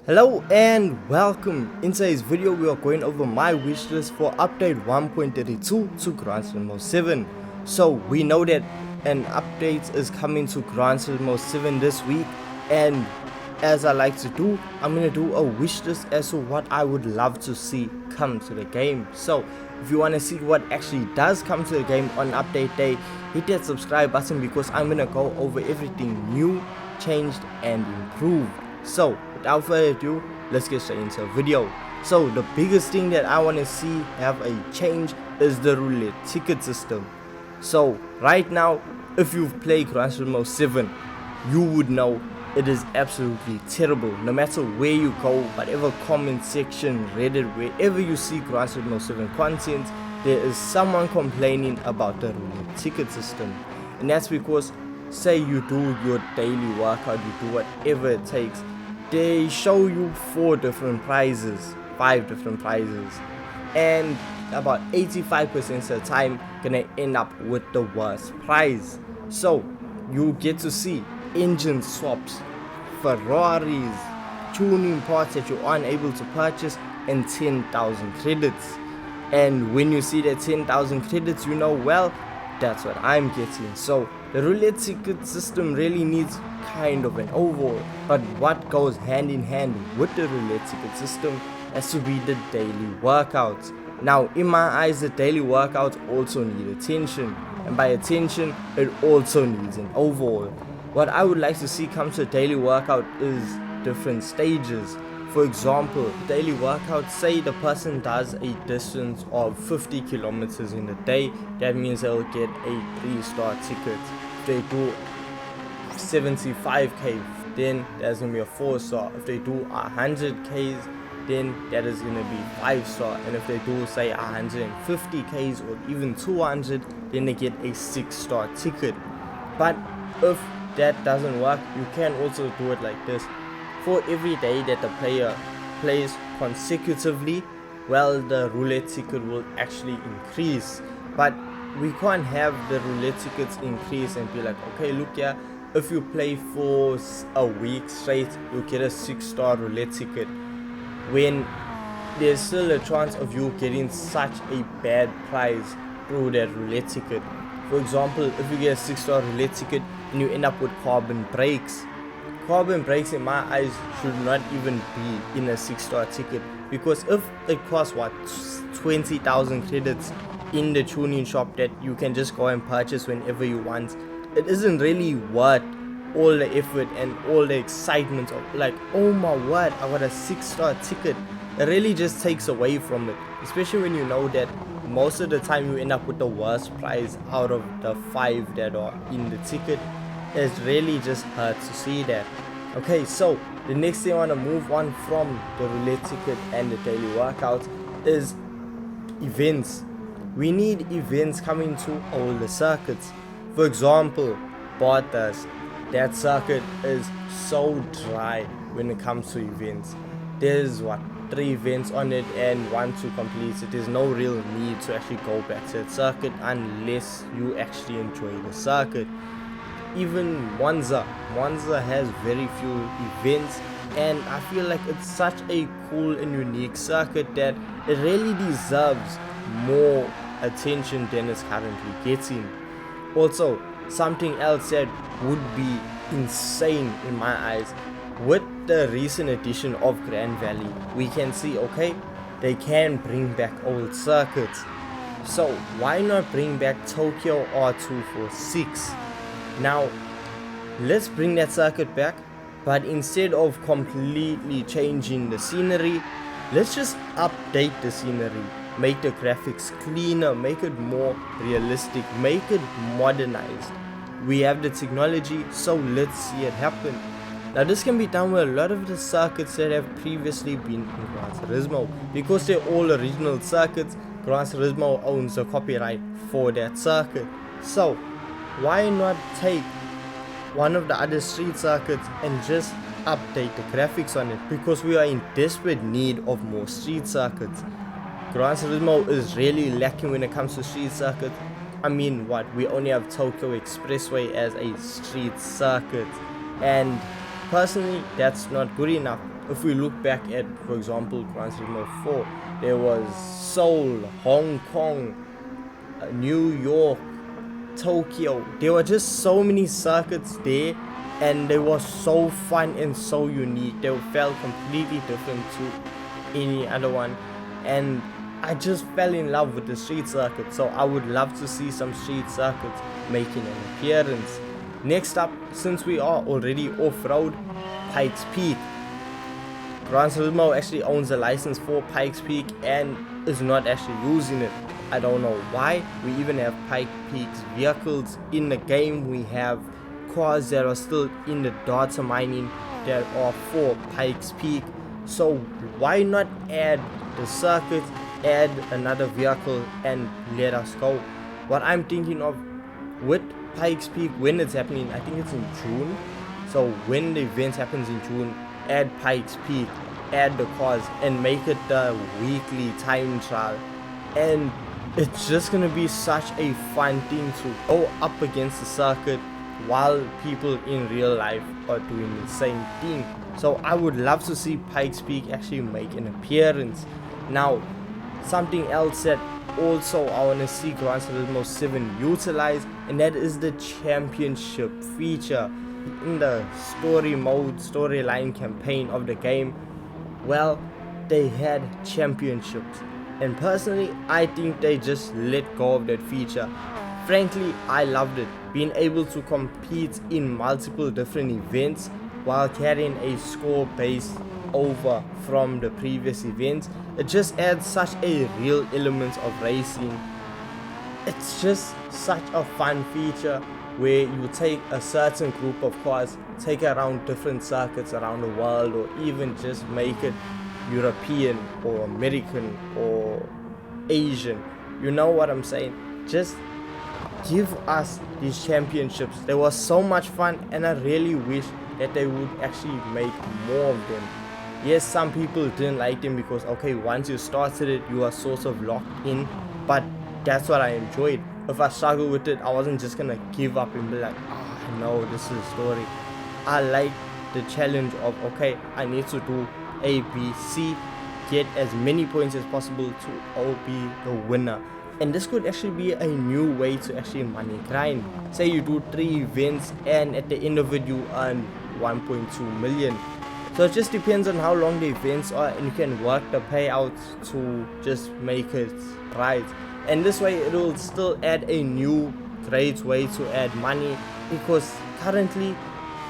Hello and welcome. In today's video we are going over my wish list for update 1.32 to Gran Turismo 7. So we know that an update is coming to Gran Turismo 7 this week, and as I like to do, I'm going to do a wish list as to what I would love to see come to the game. So if you want to see what actually does come to the game on update day, hit that subscribe button because I'm going to go over everything new, changed and improved. So without further ado, let's get straight into the video. So the biggest thing that I want to see have a change is the roulette ticket system. So right now, if you've played Gran Turismo 7, you would know it is absolutely terrible. No matter where you go, whatever comment section, Reddit, wherever you see Gran Turismo 7 content, there is someone complaining about the roulette ticket system. And that's because, say you do your daily workout, you do whatever it takes, they show you 4 different prizes, 5 different prizes, and about 85% of the time gonna end up with the worst prize. So you get to see engine swaps, Ferraris, tuning parts that you aren't able to purchase, and 10,000 credits. And when you see that 10,000 credits, you know, well, that's what I'm getting. So the roulette ticket system really needs kind of an overhaul, but what goes hand in hand with the roulette ticket system has to be the daily workouts. Now in my eyes, the daily workouts also need attention, and by attention it also needs an overhaul. What I would like to see come to a daily workout is different stages. For example, daily workout, say the person does a distance of 50 kilometers in a day, that means they'll get a 3-star ticket. If they do 75k, then there's gonna be a 4-star. If they do 100k's, then that is gonna be 5-star. And if they do say 150k's or even 200, then they get a 6-star ticket. But if that doesn't work, you can also do it like this. For every day that the player plays consecutively, well, the roulette ticket will actually increase. But we can't have the roulette tickets increase and be like, okay, look here, if you play for a week straight, you get a 6-star roulette ticket, when there's still a chance of you getting such a bad prize through that roulette ticket. For example, if you get a 6-star roulette ticket and you end up with carbon brakes, in my eyes should not even be in a 6-star ticket, because if it costs 20,000 credits in the tuning shop that you can just go and purchase whenever you want, it isn't really worth all the effort and all the excitement of like, oh my word, I got a 6-star ticket. It really just takes away from it, especially when you know that most of the time you end up with the worst prize out of the 5 that are in the ticket. It really just hurts to see that. Okay, so the next thing I want to move on from the roulette ticket and the daily workouts is events. We need events coming to all the circuits. For example, Bottas, that circuit is so dry when it comes to events. There's 3 events on it, and once you complete it, there's no real need to actually go back to that circuit unless you actually enjoy the circuit. Even Monza has very few events, and I feel like it's such a cool and unique circuit that it really deserves more attention than it's currently getting. Also, something else that would be insane in my eyes, with the recent addition of Grand Valley, we can see, okay, they can bring back old circuits. So why not bring back Tokyo R246? Now let's bring that circuit back, but instead of completely changing the scenery, let's just update the scenery, make the graphics cleaner, make it more realistic, make it modernized. We have the technology, so let's see it happen. Now this can be done with a lot of the circuits that have previously been in Gran Turismo, because they're all original circuits. Gran Turismo owns the copyright for that circuit. So why not take one of the other street circuits and just update the graphics on it, because we are in desperate need of more street circuits. Gran Turismo is really lacking when it comes to street circuits. I mean, we only have Tokyo Expressway as a street circuit, and personally that's not good enough. if we look back at, for example, Gran Turismo 4, there was Seoul, Hong Kong, New York, Tokyo. There were just so many circuits there, and they were so fun and so unique. They felt completely different to any other one, and I just fell in love with the street circuit. So I would love to see some street circuits making an appearance. Next up, since we are already off-road, Pikes Peak. Gran Turismo actually owns a license for Pikes Peak and is not actually using it. I don't know why. We even have Pikes Peak's vehicles in the game. We have cars that are still in the data mining that are for Pikes Peak. So why not add the circuit, add another vehicle, and let us go? What I'm thinking of with Pikes Peak, when it's happening, I think it's in June. So when the event happens in June, add Pikes Peak, add the cars, and make it the weekly time trial. And it's just gonna be such a fun thing to go up against the circuit while people in real life are doing the same thing. So I would love to see Pikes Peak actually make an appearance. Now, something else that also I want to see Gran Turismo 7 utilize, and that is the championship feature. In the story mode, storyline campaign of the game, well, they had championships, and personally I think they just let go of that feature. Frankly, I loved it, being able to compete in multiple different events while carrying a score based over from the previous events. It just adds such a real element of racing. It's just such a fun feature where you take a certain group of cars, take around different circuits around the world, or even just make it European or American or Asian. You know what I'm saying? Just give us these championships. They were so much fun, and I really wish that they would actually make more of them. Yes, some people didn't like them because, okay, once you started it, you are sort of locked in, but that's what I enjoyed. If I struggled with it, I wasn't just gonna give up and be like, no, this is a story. I like the challenge of, okay, I need to do A, B, C, get as many points as possible to all be the winner. And this could actually be a new way to actually money grind. Say you do 3 events and at the end of it you earn 1.2 million. So it just depends on how long the events are, and you can work the payouts to just make it right. And this way it will still add a new great way to add money, because currently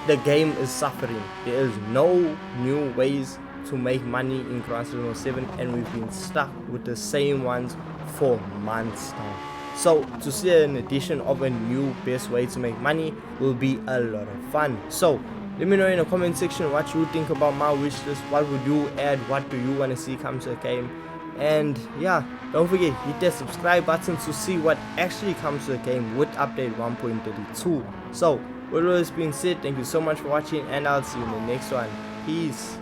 the game is suffering. There is no new ways to make money in Gran Turismo 7, and we've been stuck with the same ones for months now. So to see an addition of a new best way to make money will be a lot of fun. So let me know in the comment section what you think about my wish list. What would you add? What do you want to see come to the game? And yeah, don't forget, hit that subscribe button to see what actually comes to the game with update 1.32. So with all this being said, thank you so much for watching, and I'll see you in the next one. Peace.